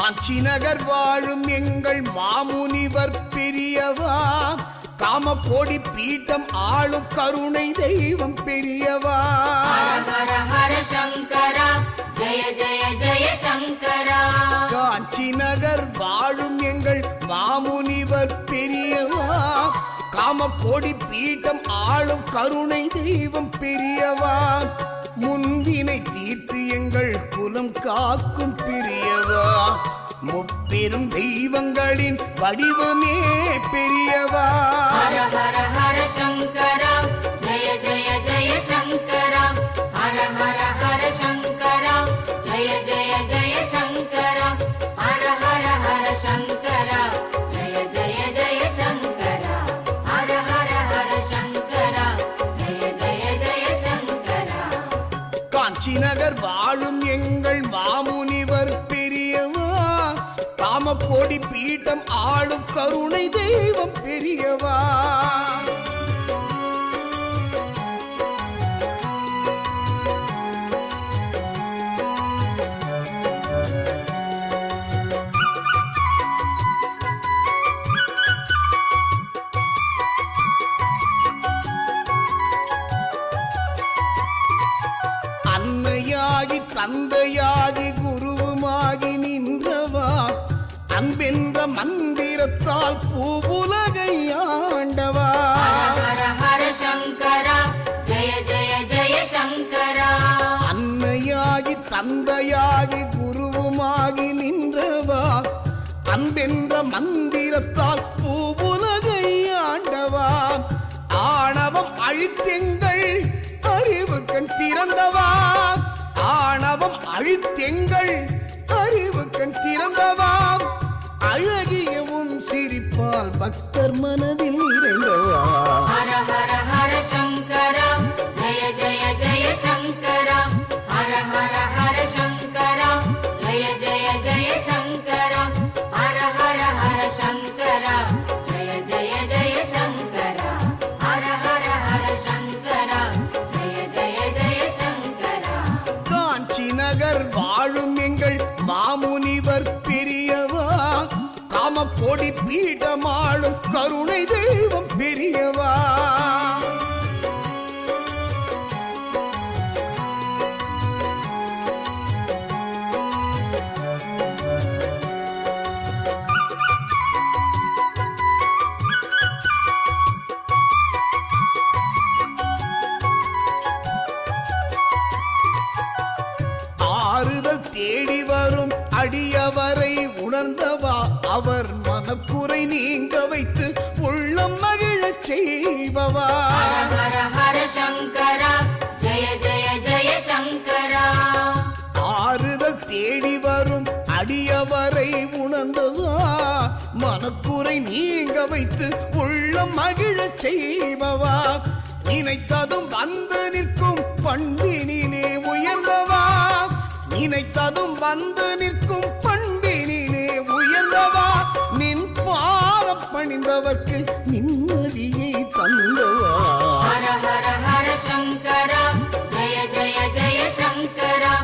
காஞ்சி நகர் வாழும் எங்கள் மாமுனிவர் பெரியவா, காமகோடி பீட்டம் ஆளும் கருணை தெய்வம் பெரியவா. ஹர ஹர சங்கரா ஜெய ஜெய ஜெய சங்கரா. காஞ்சி நகர் வாழும் எங்கள் மாமுனிவர் பெரியவா, காமகோடி பீட்டம் ஆளும் கருணை தெய்வம் பெரியவா. முன்வினை தீர்த்து எங்கள் குலம் காக்கும் பெரியவா, முப்பெரும் தெய்வங்களின் வடிவமே பெரியவா. ஹர ஹர ஹர சங்கரா ஜெய ஜெய ஜெய சங்கரா. ஹர ஹர ஹர சங்கரா ஜெய ஜெய ஜெய சங்கரா. ஹர ஹர ஹர சங்கரா ஜெய ஜெய ஜெய சங்கரா. ஹர ஹர ஹர சங்கரா ஜெய ஜெய ஜெய சங்கரா. காஞ்சி நகர் வாழும் எங்கள் மாமுனிவர் பெரியவா, காமகோடி பீட்டம் ஆளும் கருணை தெய்வம் பெரியவா. அன்னையாகி தந்தையாகி குருவுமாகி நின்றவா, அன்பென்ற மந்திரத்தால் பூவுலகை ஆண்டவா. ஹர ஹர சங்கரா ஜெய ஜெய ஜெய சங்கரா. அன்னையாகி தந்தையாகி குருவுமாகி நின்றவா, அன்பென்ற மந்திரத்தால் பூவுலகை ஆண்டவா. ஆணவம் அழித்தெங்கள் அறிவு கண் திறந்தவா, ஆணவம் அழித்தெங்கள் அறிவு கண் திறந்தவா. அழகியவும் சிரிப்பால் பக்தர் மனதில் நிறைந்தவா. ஹர ஹர ஹர சங்கரா ஜெய ஜெய ஜெய சங்கரா. ஹர ஹர ஹர சங்கரா ஜெய ஜெய ஜெய சங்கரா. ஹர ஹர ஹர சங்கரா ஜெய ஜெய ஜெய சங்கரா. ஹர ஹர ஹர சங்கரா ஜெய ஜெய ஜெய சங்கரா. காஞ்சி நகர் வாழும் எங்கள் மாமுனிவர் பெரியவா, காமகோடி பீடமாளும் கருணை தெய்வம் பெரியவா. ஆறுதல் தேடி வரும் அடியவரை உணர்ந்தவா, அவர் மனக்குறை நீங்க வைத்து உள்ளம் மகிழச் செய்பவா. ஹர ஹர சங்கரா ஜெய ஜெய ஜெய சங்கரா. ஆறுதல் தேடி வரும் அடியவரை உணர்ந்தவா, மனக்குறை நீங்க வைத்து உள்ளம் மகிழச் செய்பவா. நினைத்ததும் வந்து நிற்கும் பண்பினிலே உயர்ந்தவா, நினைத்ததும் வந்து நிற்கும் பண்பினிலே உயர்ந்தவா. நின் பாதம் பணிந்தவர்க்கு நிம்மதியை தந்தவா. ஹர ஹர ஹர சங்கரா